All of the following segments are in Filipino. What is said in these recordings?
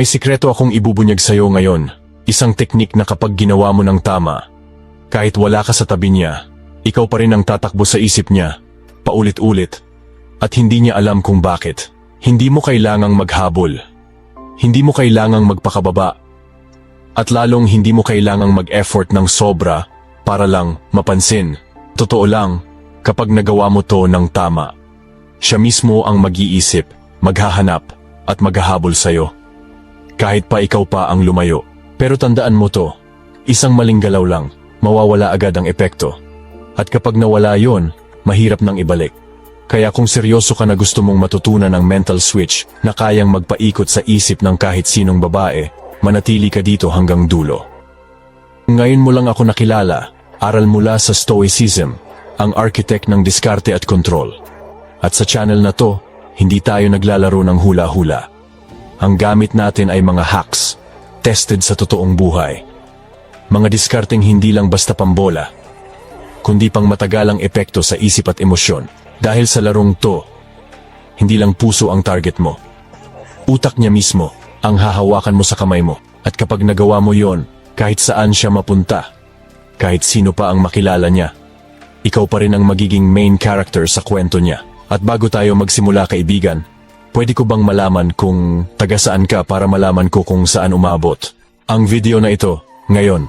May sikreto akong ibubunyag sa'yo ngayon. Isang teknik na kapag ginawa mo ng tama, kahit wala ka sa tabi niya, ikaw pa rin ang tatakbo sa isip niya, paulit-ulit, at hindi niya alam kung bakit. Hindi mo kailangang maghabol. Hindi mo kailangang magpakababa. At lalong hindi mo kailangang mag-effort ng sobra para lang mapansin. Totoo lang, kapag nagawa mo to ng tama, siya mismo ang mag-iisip, maghahanap, at maghahabol sa'yo. Kahit pa ikaw pa ang lumayo. Pero tandaan mo to, isang maling galaw lang, mawawala agad ang epekto. At kapag nawala yon, mahirap nang ibalik. Kaya kung seryoso ka na gusto mong matutunan ang mental switch na kayang magpaikot sa isip ng kahit sinong babae, manatili ka dito hanggang dulo. Ngayon mo lang ako nakilala, aral mula sa Stoicism, ang architect ng diskarte at kontrol. At sa channel na to, hindi tayo naglalaro ng hula-hula. Ang gamit natin ay mga hacks, tested sa totoong buhay. Mga diskarteng hindi lang basta pambola, kundi pang matagalang epekto sa isip at emosyon. Dahil sa larong to, hindi lang puso ang target mo. Utak niya mismo ang hahawakan mo sa kamay mo. At kapag nagawa mo yon, kahit saan siya mapunta, kahit sino pa ang makilala niya, ikaw pa rin ang magiging main character sa kwento niya. At bago tayo magsimula kaibigan, pwede ko bang malaman kung taga saan ka para malaman ko kung saan umabot ang video na ito ngayon?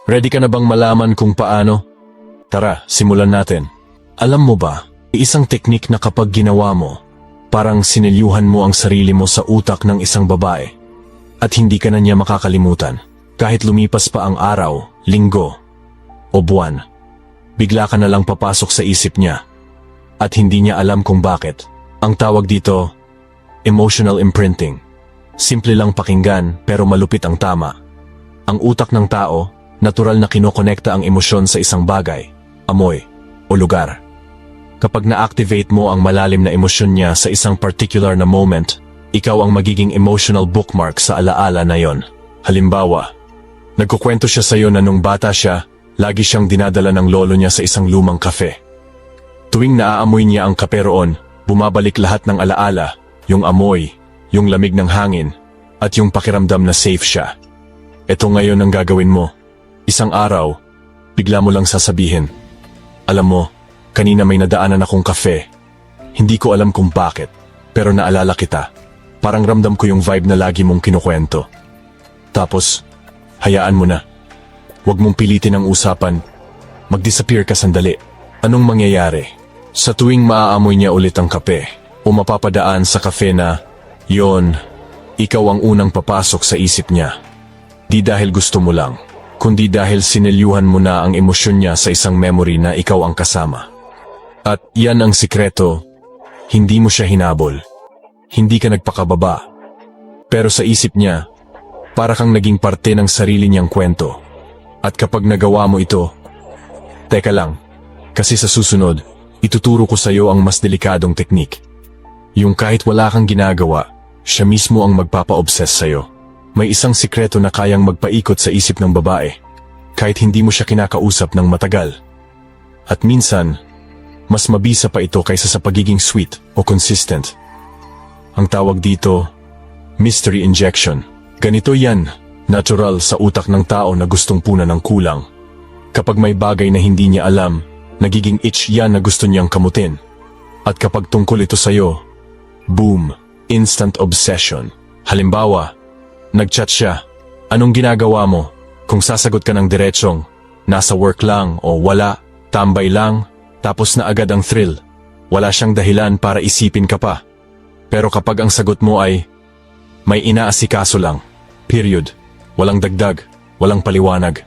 Ready ka na bang malaman kung paano? Tara, simulan natin. Alam mo ba, isang teknik na kapag ginawa mo, parang sinilyuhan mo ang sarili mo sa utak ng isang babae at hindi ka na niya makakalimutan. Kahit lumipas pa ang araw, linggo, o buwan, bigla ka na lang papasok sa isip niya at hindi niya alam kung bakit. Ang tawag dito, emotional imprinting. Simple lang pakinggan pero malupit ang tama. Ang utak ng tao, natural na kinokonekta ang emosyon sa isang bagay, amoy, o lugar. Kapag na-activate mo ang malalim na emosyon niya sa isang particular na moment, ikaw ang magiging emotional bookmark sa alaala na yon. Halimbawa, nagkukwento siya sa'yo na nung bata siya, lagi siyang dinadala ng lolo niya sa isang lumang kafe. Tuwing naaamoy niya ang kape roon, bumabalik lahat ng alaala, yung amoy, yung lamig ng hangin, at yung pakiramdam na safe siya. Ito ngayon ang gagawin mo. Isang araw, bigla mo lang sasabihin, alam mo, kanina may nadaanan akong kafe. Hindi ko alam kung bakit, pero naalala kita. Parang ramdam ko yung vibe na lagi mong kinukwento. Tapos, hayaan mo na. Huwag mong pilitin ang usapan. Mag-disappear ka sandali. Anong mangyayari? Sa tuwing maaamoy niya ulit ang kape, o mapapadaan sa kafe na, yon, ikaw ang unang papasok sa isip niya. Di dahil gusto mo lang, kundi dahil sinilyuhan mo na ang emosyon niya sa isang memory na ikaw ang kasama. At yan ang sikreto, hindi mo siya hinabol. Hindi ka nagpakababa. Pero sa isip niya, para kang naging parte ng sarili niyang kwento. At kapag nagawa mo ito, teka lang, kasi sa susunod, ituturo ko sa iyo ang mas delikadong teknik. Yung kahit wala kang ginagawa, siya mismo ang magpapa-obsess sa iyo. May isang sikreto na kayang magpaikot sa isip ng babae, kahit hindi mo siya kinakausap ng matagal. At minsan, mas mabisa pa ito kaysa sa pagiging sweet o consistent. Ang tawag dito, mystery injection. Ganito yan, natural sa utak ng tao na gustong punan ng kulang. Kapag may bagay na hindi niya alam, nagiging itch yan na gusto niyang kamutin. At kapag tungkol ito sa'yo, boom, instant obsession. Halimbawa, nagchat siya, anong ginagawa mo? Kung sasagot ka ng diretsong, nasa work lang o wala, tambay lang, tapos na agad ang thrill. Wala siyang dahilan para isipin ka pa. Pero kapag ang sagot mo ay, may inaasikaso lang, period, walang dagdag, walang paliwanag,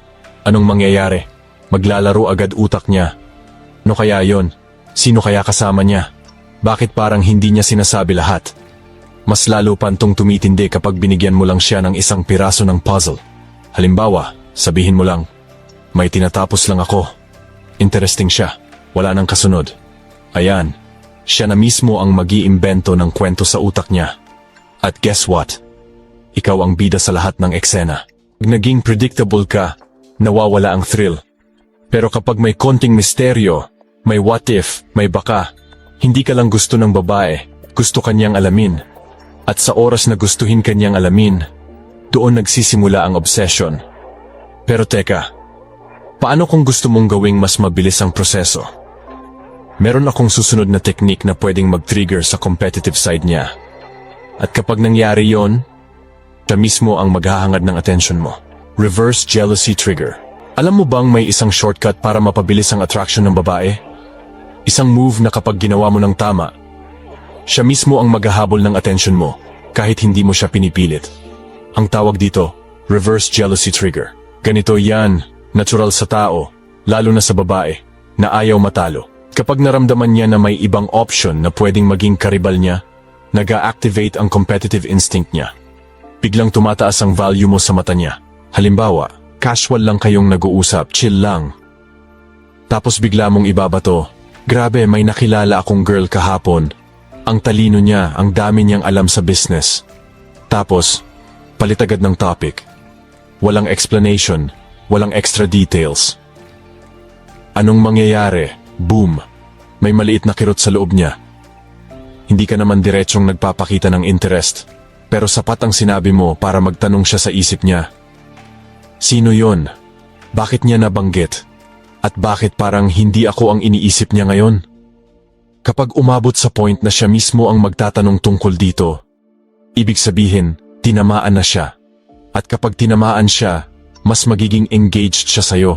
anong mangyayari? Maglalaro agad utak niya. No kaya yon? Sino kaya kasama niya? Bakit parang hindi niya sinasabi lahat? Mas lalo pantong tumitindi kapag binigyan mo lang siya ng isang piraso ng puzzle. Halimbawa, sabihin mo lang, may tinatapos lang ako. Interesting siya. Wala nang kasunod. Ayan, siya na mismo ang mag-iimbento ng kwento sa utak niya. At guess what? Ikaw ang bida sa lahat ng eksena. Pag naging predictable ka, nawawala ang thrill. Pero kapag may konting misteryo, may what if, may baka, hindi ka lang gusto ng babae, gusto kanyang alamin. At sa oras na gustuhin kanyang alamin, doon nagsisimula ang obsession. Pero teka, paano kung gusto mong gawing mas mabilis ang proseso? Meron akong susunod na teknik na pwedeng mag-trigger sa competitive side niya. At kapag nangyari yon, siya mismo ang maghahangad ng attention mo. Reverse jealousy trigger. Alam mo bang may isang shortcut para mapabilis ang attraction ng babae? Isang move na kapag ginawa mo ng tama, siya mismo ang maghahabol ng attention mo kahit hindi mo siya pinipilit. Ang tawag dito, reverse jealousy trigger. Ganito yan, natural sa tao, lalo na sa babae, na ayaw matalo. Kapag naramdaman niya na may ibang option na pwedeng maging karibal niya, nag-a-activate ang competitive instinct niya. Biglang tumataas ang value mo sa mata niya. Halimbawa, casual lang kayong nag-uusap, chill lang. Tapos bigla mong ibabato, grabe may nakilala akong girl kahapon. Ang talino niya, ang dami niyang alam sa business. Tapos, palit agad ng topic. Walang explanation, walang extra details. Anong mangyayari? Boom! May maliit na kirot sa loob niya. Hindi ka naman diretsong nagpapakita ng interest, pero sapat ang sinabi mo para magtanong siya sa isip niya. Sino yon? Bakit niya nabanggit? At bakit parang hindi ako ang iniisip niya ngayon? Kapag umabot sa point na siya mismo ang magtatanong tungkol dito, ibig sabihin, tinamaan na siya. At kapag tinamaan siya, mas magiging engaged siya sa'yo.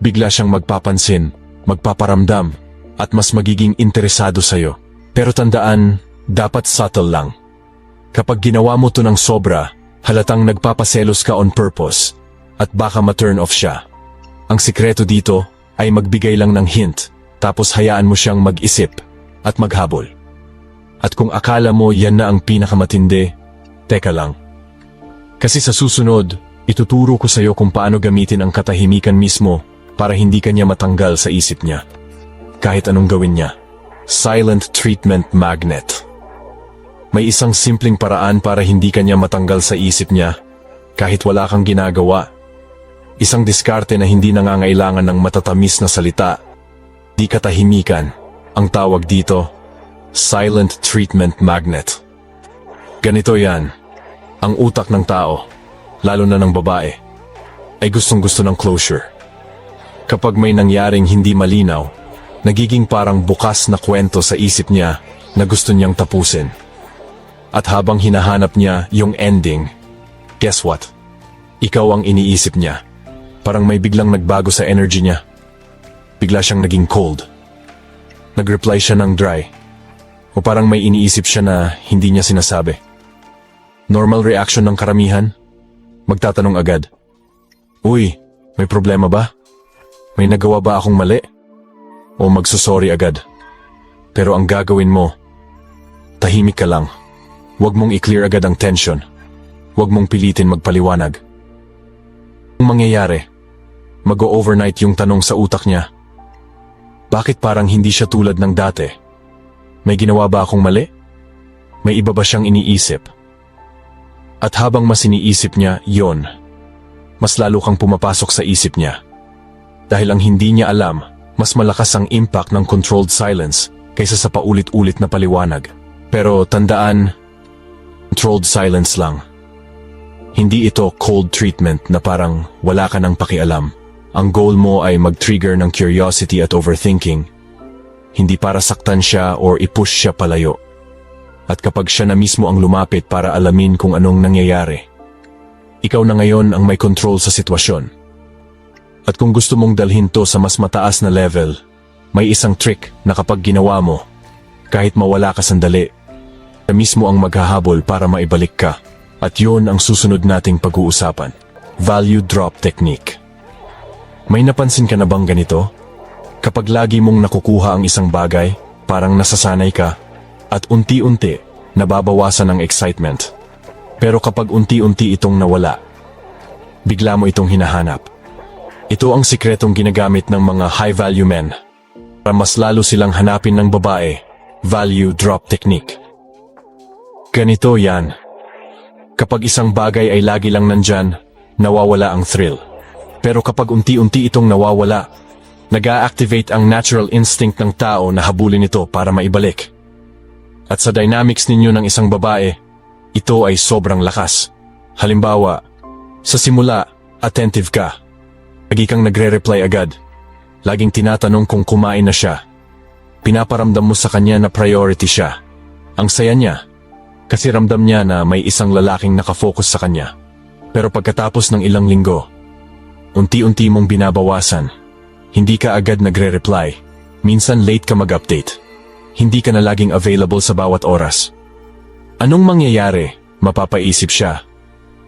Bigla siyang magpapansin, magpaparamdam, at mas magiging interesado sa'yo. Pero tandaan, dapat subtle lang. Kapag ginawa mo to ng sobra, halatang nagpapaselos ka on purpose, at baka ma-turn off siya. Ang sikreto dito ay magbigay lang ng hint, tapos hayaan mo siyang mag-isip at maghabol. At kung akala mo yan na ang pinakamatindi, teka lang. Kasi sa susunod, ituturo ko sa'yo kung paano gamitin ang katahimikan mismo para hindi kanya matanggal sa isip niya. Kahit anong gawin niya. Silent treatment magnet. May isang simpleng paraan para hindi kanya matanggal sa isip niya kahit wala kang ginagawa. Isang diskarte na hindi nangangailangan ng matatamis na salita. Di katahimikan. Ang tawag dito, silent treatment magnet. Ganito yan. Ang utak ng tao, lalo na ng babae, ay gustong-gusto ng closure. Kapag may nangyaring hindi malinaw, nagiging parang bukas na kwento sa isip niya na gusto niyang tapusin. At habang hinahanap niya yung ending, guess what? Ikaw ang iniisip niya. Parang may biglang nagbago sa energy niya. Bigla siyang naging cold. Nag-reply siya ng dry. O parang may iniisip siya na hindi niya sinasabi. Normal reaction ng karamihan? Magtatanong agad. Uy, may problema ba? May nagawa ba akong mali? O magsusorry agad? Pero ang gagawin mo, tahimik ka lang. Huwag mong i-clear agad ang tension. Huwag mong pilitin magpaliwanag. Ang mangyayari, mag-o-overnight yung tanong sa utak niya. Bakit parang hindi siya tulad ng dati? May ginawa ba akong mali? May iba ba siyang iniisip? At habang mas iniisip niya yon, mas lalo kang pumapasok sa isip niya. Dahil ang hindi niya alam, mas malakas ang impact ng controlled silence kaysa sa paulit-ulit na paliwanag. Pero tandaan, controlled silence lang. Hindi ito cold treatment na parang wala ka nang pakialam. Ang goal mo ay mag-trigger ng curiosity at overthinking. Hindi para saktan siya or i-push siya palayo. At kapag siya na mismo ang lumapit para alamin kung anong nangyayari, ikaw na ngayon ang may control sa sitwasyon. At kung gusto mong dalhin to sa mas mataas na level, may isang trick na kapag ginawa mo, kahit mawala ka sandali, siya mismo ang maghahabol para maibalik ka. At yun ang susunod nating pag-uusapan. Value drop technique. May napansin ka na bang ganito? Kapag lagi mong nakukuha ang isang bagay, parang nasasanay ka, at unti-unti, nababawasan ang excitement. Pero kapag unti-unti itong nawala, bigla mo itong hinahanap. Ito ang sikretong ginagamit ng mga high-value men para mas lalo silang hanapin ng babae, value drop technique. Ganito yan. Kapag isang bagay ay lagi lang nandyan, nawawala ang thrill. Pero kapag unti-unti itong nawawala, nag-a-activate ang natural instinct ng tao na habulin ito para maibalik. At sa dynamics ninyo ng isang babae, ito ay sobrang lakas. Halimbawa, sa simula, attentive ka. Lagi kang nagre-reply agad. Laging tinatanong kung kumain na siya. Pinaparamdam mo sa kanya na priority siya. Ang saya niya, kasi ramdam niya na may isang lalaking nakafocus sa kanya. Pero pagkatapos ng ilang linggo, unti-unti mong binabawasan. Hindi ka agad nagre-reply. Minsan late ka mag-update. Hindi ka na laging available sa bawat oras. Anong mangyayari? Mapapaisip siya.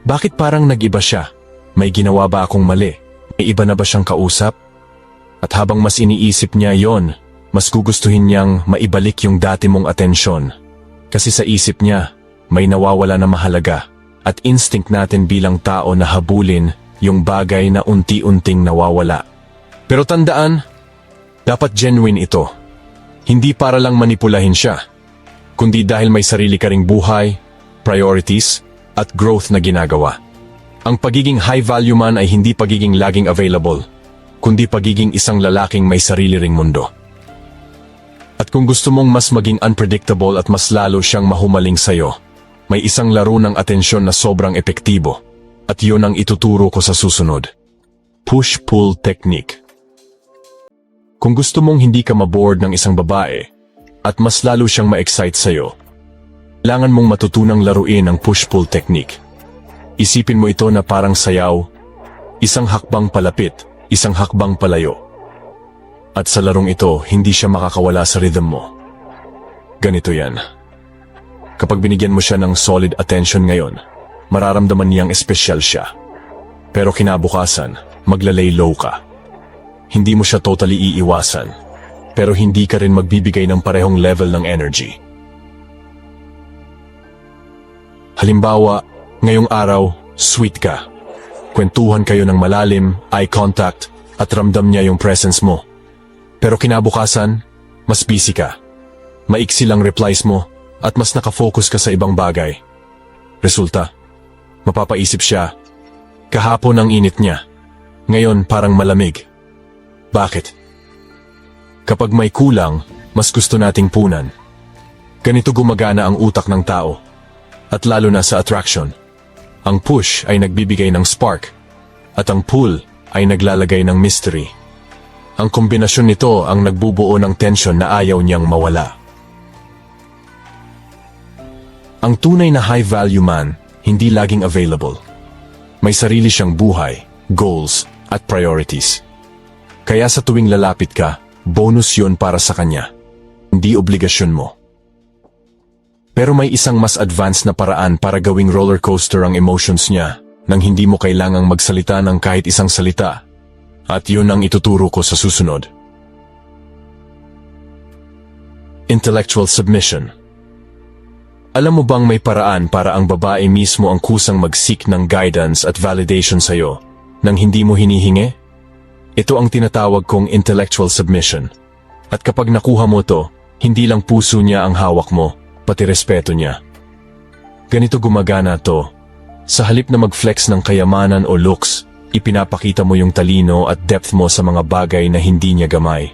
Bakit parang nag-iba siya? May ginawa ba akong mali? May iba na ba siyang kausap? At habang mas iniisip niya yon, mas gugustuhin niyang maibalik yung dati mong atensyon. Kasi sa isip niya, may nawawala na mahalaga. At instinct natin bilang tao na habulin yung bagay na unti-unting nawawala. Pero tandaan, dapat genuine ito. Hindi para lang manipulahin siya, kundi dahil may sarili ka ring buhay, priorities, at growth na ginagawa. Ang pagiging high value man ay hindi pagiging laging available, kundi pagiging isang lalaking may sarili ring mundo. At kung gusto mong mas maging unpredictable at mas lalo siyang mahumaling sayo, may isang laro ng atensyon na sobrang epektibo, at yun ang ituturo ko sa susunod. Push-pull technique. Kung gusto mong hindi ka maboard ng isang babae, at mas lalo siyang ma-excite sa'yo, kailangan mong matutunang laruin ang push-pull technique. Isipin mo ito na parang sayaw, isang hakbang palapit, isang hakbang palayo. At sa larong ito, hindi siya makakawala sa rhythm mo. Ganito yan. Kapag binigyan mo siya ng solid attention ngayon, mararamdaman niyang espesyal siya. Pero kinabukasan, maglalay low ka. Hindi mo siya totally iiwasan, pero hindi ka rin magbibigay ng parehong level ng energy. Halimbawa, ngayong araw, sweet ka. Kwentuhan kayo ng malalim, eye contact, at ramdam niya yung presence mo. Pero kinabukasan, mas busy ka. Maiksi lang replies mo, at mas nakafocus ka sa ibang bagay. Resulta, mapapaisip siya, kahapon ang init niya, ngayon parang malamig. Bakit? Kapag may kulang, mas gusto nating punan. Ganito gumagana ang utak ng tao, at lalo na sa attraction. Ang push ay nagbibigay ng spark, at ang pull ay naglalagay ng mystery. Ang kombinasyon nito ang nagbubuo ng tension na ayaw niyang mawala. Ang tunay na high-value man, hindi laging available. May sarili siyang buhay, goals, at priorities. Kaya sa tuwing lalapit ka, bonus yun para sa kanya. Hindi obligasyon mo. Pero may isang mas advanced na paraan para gawing roller coaster ang emotions niya nang hindi mo kailangang magsalita ng kahit isang salita. At yun ang ituturo ko sa susunod. Intellectual submission. Alam mo bang may paraan para ang babae mismo ang kusang mag-seek ng guidance at validation sa'yo nang hindi mo hinihingi? Ito ang tinatawag kong intellectual submission. At kapag nakuha mo to, hindi lang puso niya ang hawak mo, pati respeto niya. Ganito gumagana to. Sa halip na mag-flex ng kayamanan o looks, ipinapakita mo yung talino at depth mo sa mga bagay na hindi niya gamay.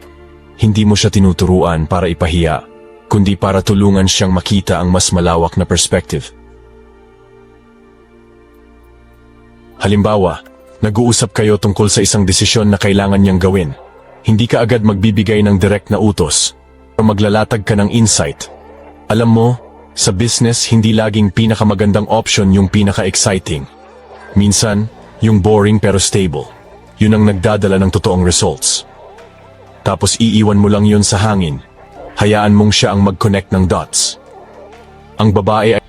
Hindi mo siya tinuturuan para ipahiya, kundi para tulungan siyang makita ang mas malawak na perspective. Halimbawa, nag-uusap kayo tungkol sa isang desisyon na kailangan niyang gawin. Hindi ka agad magbibigay ng direct na utos, pero maglalatag ka ng insight. Alam mo, sa business hindi laging pinakamagandang option yung pinaka-exciting. Minsan, yung boring pero stable. Yun ang nagdadala ng totoong results. Tapos iiwan mo lang yun sa hangin. Hayaan mong siya ang mag-connect ng dots. Ang babae ay